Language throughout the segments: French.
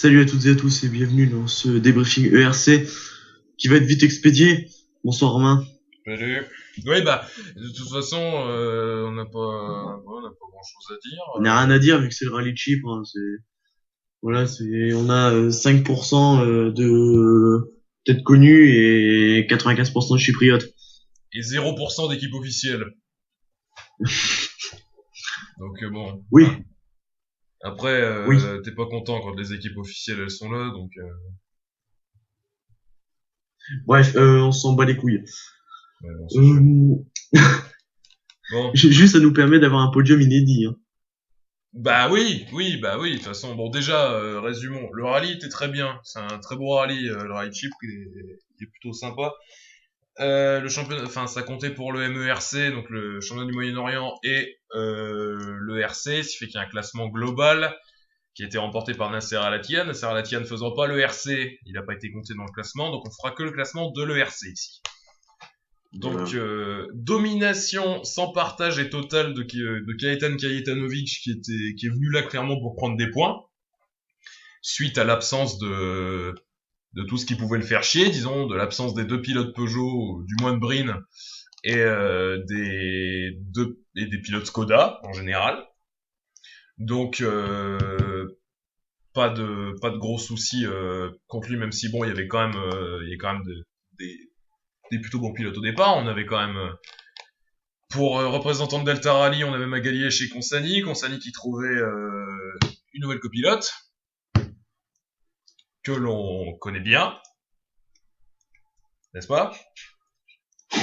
Salut à toutes et à tous et bienvenue dans ce débriefing ERC qui va être vite expédié. Bonsoir Romain. Salut. Oui, bah, de toute façon, on n'a pas grand-chose à dire. On n'a rien à dire vu que c'est le rallye de Chypre. On a 5% de têtes connues et 95% de chypriotes. Et 0% d'équipe officielle. Donc bon. Oui, Voilà. Après, oui. t'es pas content quand les équipes officielles elles sont là, donc. Bref, on s'en bat les couilles. Ouais, bon, c'est sûr. Bon. Juste, ça nous permet d'avoir un podium inédit. Hein. Bah oui, oui, bah oui. De toute façon, bon déjà, résumons. Le rallye était très bien. C'est un très beau rallye. Le rallye de Chypre, il est plutôt sympa. Le championnat, enfin, ça comptait pour le MERC, donc le championnat du Moyen-Orient et le RC, ce qui fait qu'il y a un classement global qui a été remporté par Nasser Al-Attiyah. Nasser Al-Attiyah ne faisant pas le RC, il n'a pas été compté dans le classement, donc on fera que le classement de l'ERC ici. Donc domination sans partage et totale de Kajetan Kajetanovic qui est venu là clairement pour prendre des points suite à l'absence de tout ce qui pouvait le faire chier, disons, de l'absence des deux pilotes Peugeot, du moins de Brin, et des pilotes Skoda en général. Donc pas de gros soucis contre lui, même si bon, il y avait quand même des plutôt bons pilotes au départ. On avait quand même pour représentant de Delta Rally, on avait Magallier chez Consani qui trouvait une nouvelle copilote que l'on connaît bien, n'est-ce pas? Je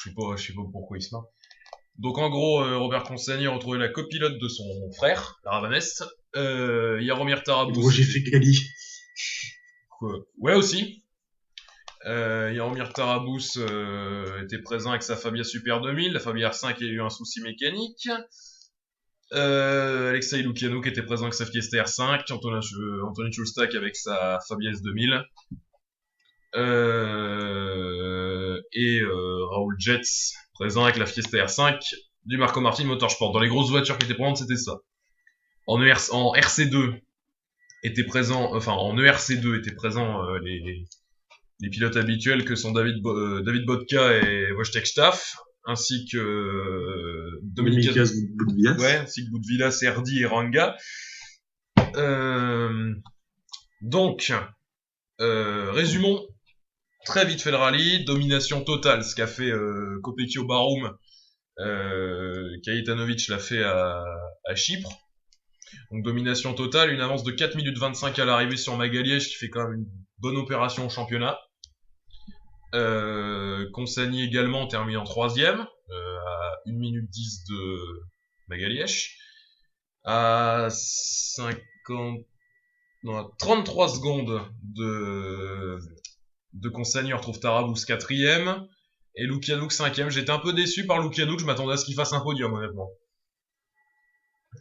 sais pas pourquoi il se marre. Donc en gros, Robert Consani a retrouvé la copilote de son frère, la Ravanès. Jaromir Tarabous. Roger Fekali. Quoi? Ouais aussi. Jaromir Tarabous était présent avec sa Fabia Super 2000. La Fabia R5 a eu un souci mécanique. Alexei Lukianouk était présent avec sa Fiesta R5. Anthony Chulstak avec sa Fabia S2000. Raoul Jets présent avec la Fiesta R5 du Marco Martin Motorsport. Dans les grosses voitures qui étaient présentes, c'était ça. En RC2 était présent, enfin en ERC2 étaient présents les pilotes habituels que sont David Bodka et Wojtek Staff, ainsi que Dominique Boudvillas. Ouais, ainsi que Boudvillas, Erdi et Ranga. Donc, résumons très vite fait le rallye, domination totale, ce qu'a fait Kopekio Baroum, Kajetanovic l'a fait à Chypre. Donc domination totale, une avance de 4 minutes 25 à l'arrivée sur Magaliège qui fait quand même une bonne opération au championnat. Consani également termine en 3ème, à 1 minute 10 de Magaliège. À 33 secondes de Consani, on retrouve Tarabous 4ème et Lukianouk 5ème. J'étais un peu déçu par Lukianouk, je m'attendais à ce qu'il fasse un podium honnêtement.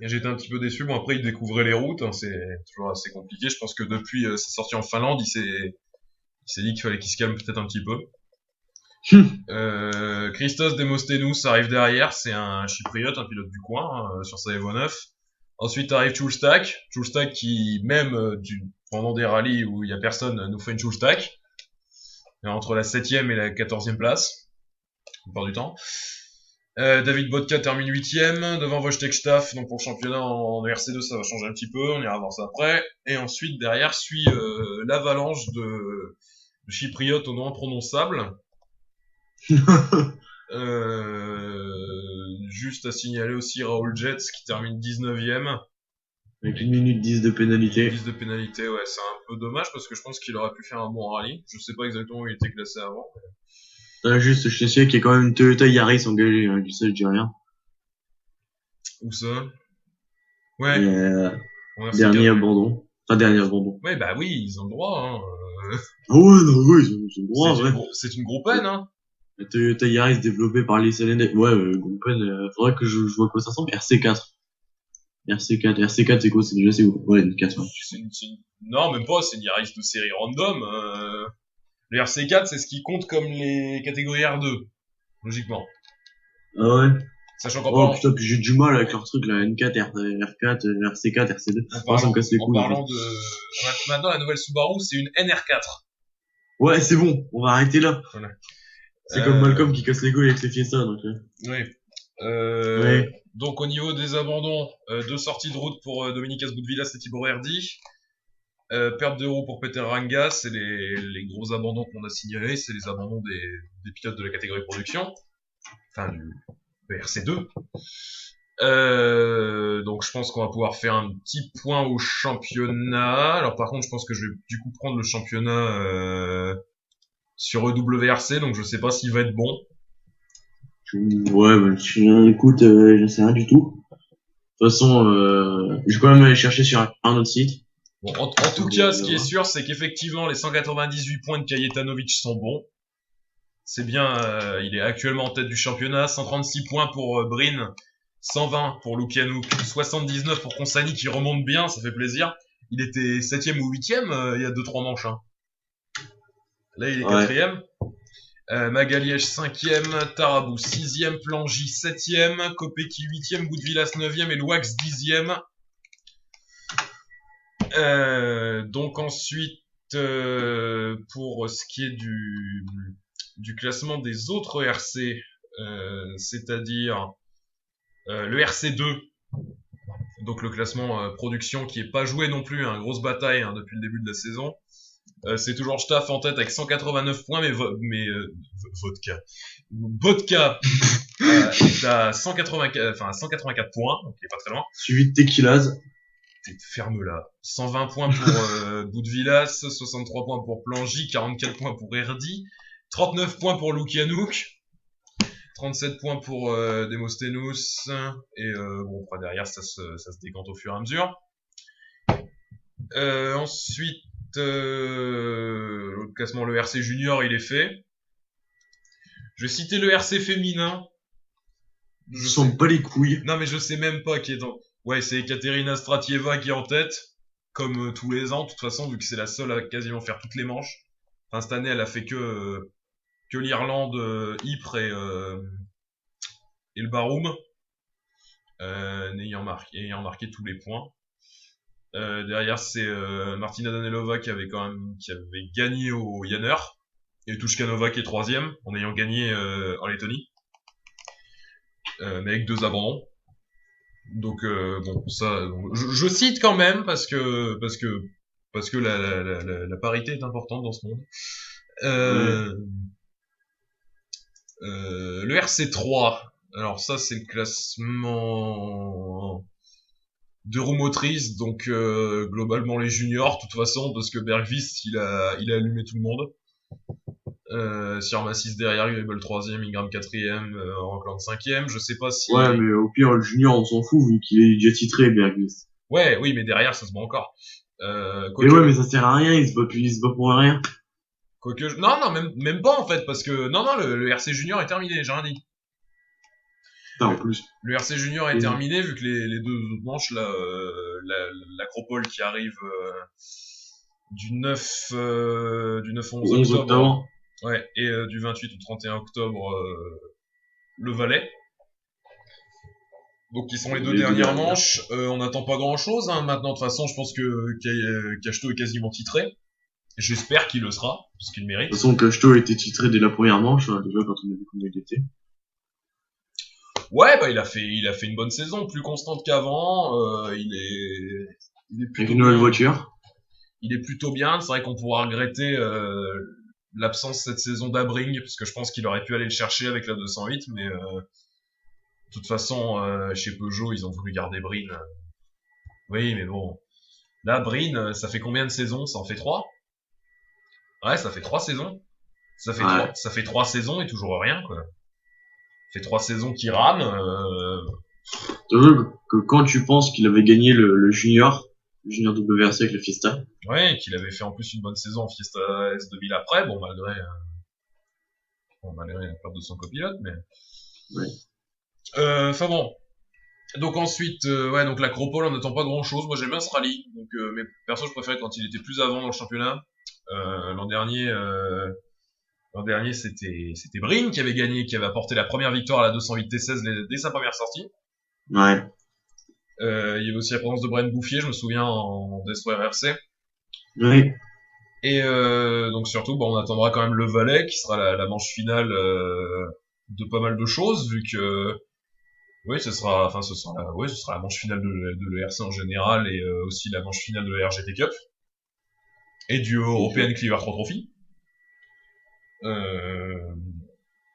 Et j'étais un petit peu déçu. Bon, après, il découvrait les routes, hein, c'est toujours assez compliqué. Je pense que depuis sa sortie en Finlande, il s'est dit qu'il fallait qu'il se calme peut-être un petit peu. Christos Demostenous arrive derrière, c'est un chypriote, un pilote du coin, hein, sur sa Evo 9. Ensuite arrive Chulstak qui, même pendant des rallyes où il y a personne, nous fait une Chulstak. Entre la 7ème et la 14ème place, la plupart du temps. David Bodka termine 8ème, devant Wojtek Staff, donc pour le championnat en ERC2 ça va changer un petit peu, on ira voir ça après. Et ensuite derrière suit l'avalanche de chypriotes au nom imprononçable. Juste à signaler aussi Raoul Jets qui termine 19ème. Avec 1 minute 10 de pénalité. 10 de pénalité, ouais, c'est un peu dommage parce que je pense qu'il aurait pu faire un bon rallye. Je sais pas exactement où il était classé avant. Juste, je te sais qu'il y a quand même une Toyota Yaris engagée, hein, ça je dis rien. Où ça? Ouais. Dernier abandon. Enfin, dernier abandon. Ouais, bah oui, ils ont le droit, hein. Ah ouais, non, ouais, ils ont le droit, ouais. C'est une groupe-N, hein. La Toyota Yaris développée par les Salen. Ouais, groupe-N, faudrait que je vois à quoi ça ressemble. RC4. RC4, c'est quoi? C'est déjà, c'est ouais, une 4, ouais. Non, même pas, c'est une Yaris de série random. Le RC4, c'est ce qui compte comme les catégories R2, logiquement. Ah ouais. Sachant qu'en Oh parlant, putain, puis j'ai du mal avec leur truc là, N4, R4, RC4, RC2. Moi ça me casse les en couilles en parlant fait. de, maintenant la nouvelle Subaru, c'est une NR4. Ouais, c'est bon, on va arrêter là. Voilà. C'est comme Malcolm qui casse les couilles avec ses Fiesta, donc. Oui. Ouais. Donc au niveau des abandons, 2 sorties de route pour Dominique Asboudvillas et Thibaut Herdy. Perte de roues pour Peter Ranga, c'est les gros abandons qu'on a signalés, c'est les abandons des pilotes de la catégorie production, enfin du RC2. Donc je pense qu'on va pouvoir faire un petit point au championnat. Alors par contre, je pense que je vais du coup prendre le championnat sur EWRC, donc je sais pas s'il va être bon. Ouais, écoute, j'en sais rien du tout. De toute façon, je vais quand même aller chercher sur un autre site. Bon, en tout cas, ce qui est sûr, c'est qu'effectivement, les 198 points de Kajetanovic sont bons. C'est bien, il est actuellement en tête du championnat, 136 points pour Brin, 120 pour Lukianouk, 79 pour Consani qui remonte bien, ça fait plaisir. Il était 7ème ou 8ème il y a 2-3 manches. Hein. Là, il est 4ème. Magaliège 5ème, Tarabou 6ème, Plangy 7ème, Kopecky 8ème, Boudvillas 9ème et Loax 10ème. Donc ensuite, pour ce qui est du classement des autres RC, c'est-à-dire le RC2, donc le classement production qui est pas joué non plus, hein, grosse bataille hein, depuis le début de la saison. C'est toujours Staff en tête avec 189 points, mais Vodka est à 184 points, donc il est pas très loin. Suivi de Tequilas. Ferme-la. 120 points pour Boudvillas, 63 points pour Plangy, 44 points pour Erdi, 39 points pour Lukianouk, 37 points pour Demosthenes, et bon, après derrière ça se décante au fur et à mesure. Ensuite, le classement, le RC Junior, il est fait. Je vais citer le RC féminin. Je sens pas les couilles. Non, mais je sais même pas qui est dans. Ouais, c'est Ekaterina Stratieva qui est en tête, comme tous les ans, de toute façon, vu que c'est la seule à quasiment faire toutes les manches. Enfin, cette année, elle a fait que l'Irlande, Ypres et le Baroum, ayant marqué tous les points. Derrière, c'est Martina Danilova qui avait gagné au Yanner, et Tushkanova qui est 3ème, en ayant gagné en Lettonie, mais avec 2 abandons. Donc bon, ça, je cite quand même parce que la parité est importante dans ce monde. Le RC3, alors ça c'est le classement de roues motrices, donc globalement les juniors, de toute façon, parce que Bergvist il a allumé tout le monde. Sierma 6 derrière, Gribble 3ème, Ingram 4ème, Rockland 5ème, je sais pas si... Ouais, mais au pire, le junior, on s'en fout, vu qu'il est déjà titré, Bergvist. Ouais, oui, mais derrière, ça se bat encore. Mais ouais, mais ça sert à rien, il se bat pour rien. Quoique, non, même pas, en fait, parce que, non, le RC Junior est terminé, j'ai rien dit. Putain, en plus. Le RC Junior est terminé, vu que les 2 autres manches, là, l'Acropole qui arrive du 9 au 11 octobre. Ouais, et du 28 au 31 octobre, le Valais. Donc, qui sont les 2 dernières manches. On n'attend pas grand-chose, hein. Maintenant, de toute façon, je pense que Cachot est quasiment titré. J'espère qu'il le sera, parce qu'il le mérite. De toute façon, Cachot a été titré dès la première manche, hein, déjà, quand on a vu comment il était. Ouais, bah, il a fait une bonne saison, plus constante qu'avant, il est plutôt avec une nouvelle voiture. Il est plutôt bien, c'est vrai qu'on pourra regretter, l'absence cette saison d'Abring, parce que je pense qu'il aurait pu aller le chercher avec la 208, mais de toute façon, chez Peugeot, ils ont voulu garder Brin. Oui, mais bon. Là, Brin, ça fait combien de saisons? Ça en fait 3? Ouais, ça fait 3 saisons. Ça fait 3 saisons et toujours rien, quoi. Ça fait 3 saisons qui rament. Que quand tu penses qu'il avait gagné le junior WRC avec le Fiesta. Ouais, qu'il avait fait en plus une bonne saison en Fiesta S2000 après, bon, malgré la perte de son copilote, mais... Ouais. Enfin bon. Donc ensuite, ouais, donc l'Acropole, on n'attend pas grand chose. Moi, j'aime bien ce rallye. Donc, mais perso, je préférais quand il était plus avant dans le championnat. L'an dernier, L'an dernier, c'était Brin qui avait gagné, qui avait apporté la première victoire à la 208 T16 dès sa première sortie. Ouais. Il y avait aussi la présence de Brian Bouffier, je me souviens, en Destroyer RC. Oui. Et donc surtout, on attendra quand même le Valais, qui sera la manche finale de pas mal de choses, vu que oui, ce sera la manche finale de l'ERC en général et aussi la manche finale de la RGT Cup et du European Cleaver Pro Trophy.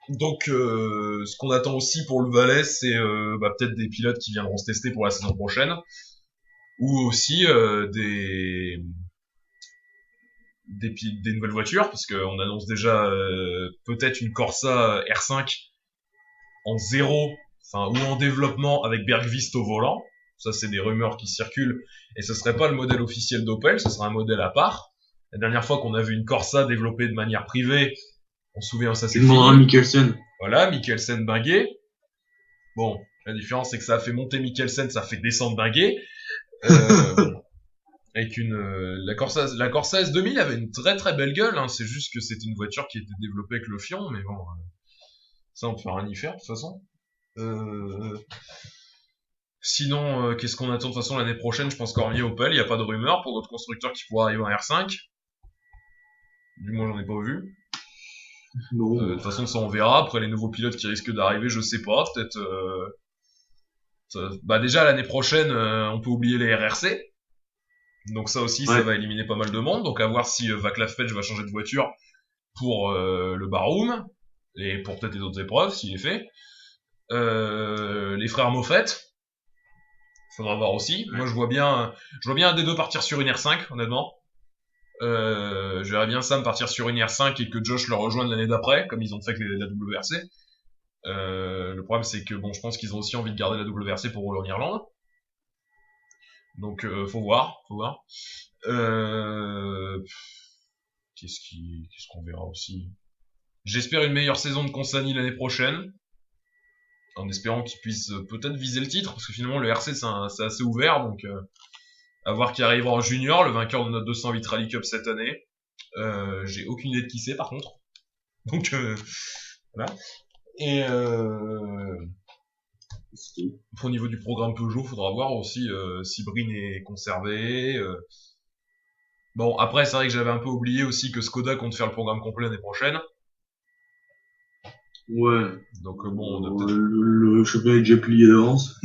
Donc, ce qu'on attend aussi pour le Valais, c'est peut-être des pilotes qui viendront se tester pour la saison prochaine, ou aussi des nouvelles voitures, parce qu'on annonce déjà peut-être une Corsa R5 en zéro, ou en développement avec Bergvist au volant. Ça, c'est des rumeurs qui circulent, et ce serait pas le modèle officiel d'Opel, ce serait un modèle à part. La dernière fois qu'on a vu une Corsa développée de manière privée, on se souvient, ça c'est fini. Mikkelsen. Voilà, Mikkelsen Binguet. Bon, la différence c'est que ça a fait monter Mikkelsen, ça a fait descendre Binguet. Avec la Corsa S2000 avait une très très belle gueule, hein. C'est juste que c'était une voiture qui était développée avec le Fion, mais bon, ça on peut rien y faire de toute façon. Sinon, qu'est-ce qu'on attend de toute façon l'année prochaine? Je pense qu'hormis Opel, il n'y a pas de rumeur pour d'autres constructeurs qui pourraient arriver en R5. Du moins, j'en ai pas vu. De toute façon, ça on verra. Après, les nouveaux pilotes qui risquent d'arriver, je sais pas. Peut-être. Déjà l'année prochaine, on peut oublier les RRC. Donc ça aussi, ça va éliminer pas mal de monde. Donc à voir si Vaclav Fetch va changer de voiture pour le Barroom et pour peut-être les autres épreuves s'il est fait. Les frères Moffett, faudra voir aussi. Moi, je vois bien un des deux partir sur une R5, honnêtement. Je verrais bien Sam partir sur une R5 et que Josh le rejoigne l'année d'après, comme ils ont fait avec la WRC. Le problème, c'est que je pense qu'ils ont aussi envie de garder la WRC pour rouler en Irlande. Donc, faut voir. Qu'est-ce qu'on verra aussi? J'espère une meilleure saison de Consani l'année prochaine, en espérant qu'ils puissent peut-être viser le titre, parce que finalement le RC c'est assez ouvert, donc à voir qui arrivera en junior, le vainqueur de notre 208 Rally Cup cette année. J'ai aucune idée de qui c'est par contre. Donc voilà. Et au niveau du programme Peugeot, faudra voir aussi si Brin est conservé. Bon, après, c'est vrai que j'avais un peu oublié aussi que Skoda compte faire le programme complet l'année prochaine. Ouais. Donc on a peut-être... Le championnat est déjà plié d'avance.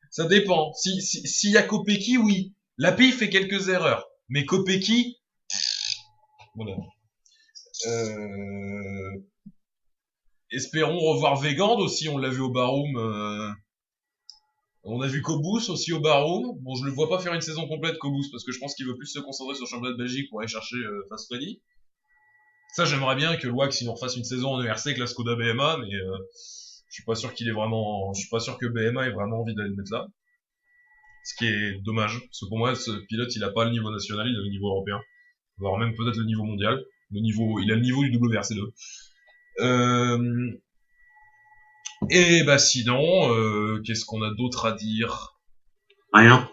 Ça dépend. S'il y a Kopecky, oui. Lapie fait quelques erreurs. Mais Kopecky... Voilà. Espérons revoir Vegand aussi, on l'a vu au Baroum. On a vu Kobus aussi au Baroum. Bon, je le vois pas faire une saison complète, Kobus, parce que je pense qu'il veut plus se concentrer sur le championnat de Belgique pour aller chercher Fast Freddy. Ça, j'aimerais bien que le Wax il nous refasse une saison en ERC avec la Skoda BMA, mais je suis pas sûr que BMA ait vraiment envie d'aller le mettre là. Ce qui est dommage, parce que pour moi, ce pilote, il a pas le niveau national, il a le niveau européen. Voire même peut-être le niveau mondial. Il a le niveau du WRC2. Et sinon, qu'est-ce qu'on a d'autre à dire? Rien.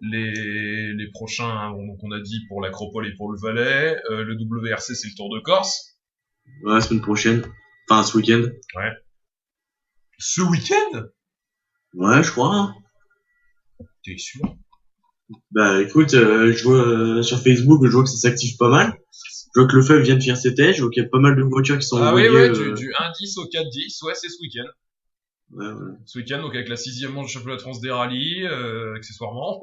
Les prochains, donc on a dit pour l'Acropole et pour le Valais. Le WRC, c'est le Tour de Corse. Ouais, la semaine prochaine. Enfin, ce week-end. Ouais. Ce week-end? Ouais, je crois. Hein. T'es sûr? Écoute, je vois sur Facebook, je vois que ça s'active pas mal. Je vois que le FEV vient de faire ses tests, je vois qu'il y a pas mal de voitures qui sont envoyées. Du 1-10 au 4-10, ouais, c'est ce week-end. Ouais. Ce week-end, donc avec la 6e manche du championnat de France des rallyes, accessoirement,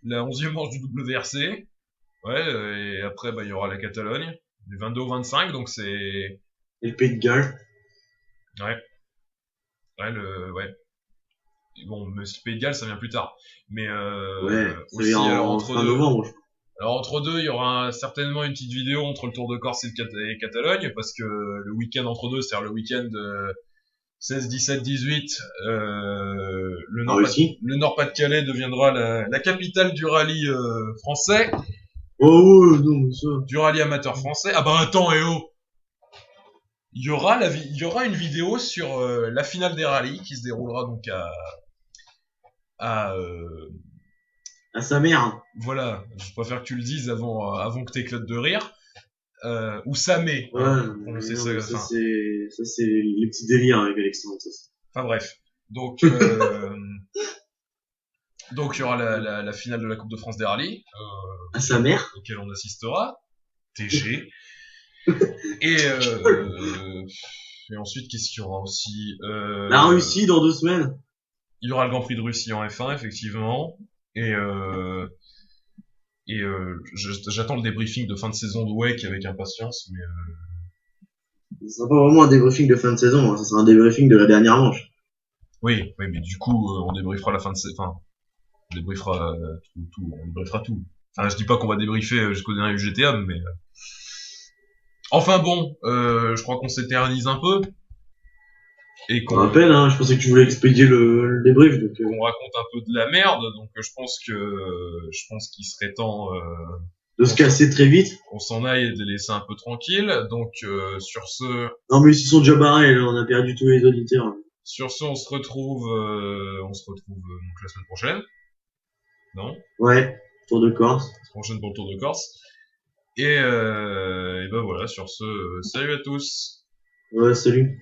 la 11e manche du WRC, ouais, et après, il y aura la Catalogne, du 22 au 25, donc c'est... Et le Pays de Galles. Ouais. Ouais. Et bon, mais le Pays de Galles, ça vient plus tard. Mais ouais, aussi, alors, fin novembre. Alors entre deux, il y aura certainement une petite vidéo entre le Tour de Corse et Catalogne, parce que le week-end entre deux, c'est-à-dire le week-end 16, 17, 18, le Nord-Pas-de-Calais deviendra la capitale du rallye français. Oh ouais, non, ça. Du rallye amateur français. Ah attends, il y aura une vidéo sur la finale des rallyes qui se déroulera donc à sa mère. Voilà, je préfère que tu le dises avant que t'éclates de rire. ou Samé, Ouais, hein, pour mais prononcer non, ça. mais ça c'est les petits délires avec Alexandre, ça. Enfin bref. Donc, donc il y aura la finale de la Coupe de France des rallyes, À sa mère. auquel on assistera. TG. Et, et ensuite, qu'est-ce qu'il y aura aussi La Russie dans 2 semaines. Il y aura le Grand Prix de Russie en F1, effectivement. Et, j'attends le débriefing de fin de saison de WEC avec impatience. Mais, Ce sera pas vraiment un débriefing de fin de saison, hein. Ça sera un débriefing de la dernière manche. oui, mais du coup, on débriefera la fin de saison. Enfin, on débriefera on débriefera tout. Enfin, je dis pas qu'on va débriefer jusqu'au dernier UGTA, mais... Enfin bon, je crois qu'on s'éternise un peu. Et On rappelle, hein, je pensais que tu voulais expédier le débrief. Donc, qu'on raconte un peu de la merde, donc je pense qu'il serait temps de se casser très vite. qu'on s'en aille et de les laisser un peu tranquilles. Donc sur ce, Non, mais ils se sont déjà barrés, là, on a perdu tous les auditeurs. on se retrouve donc la semaine prochaine. Non, Ouais, Tour de Corse. la semaine prochaine pour le Tour de Corse. Et ben voilà, sur ce, salut à tous. Ouais, salut.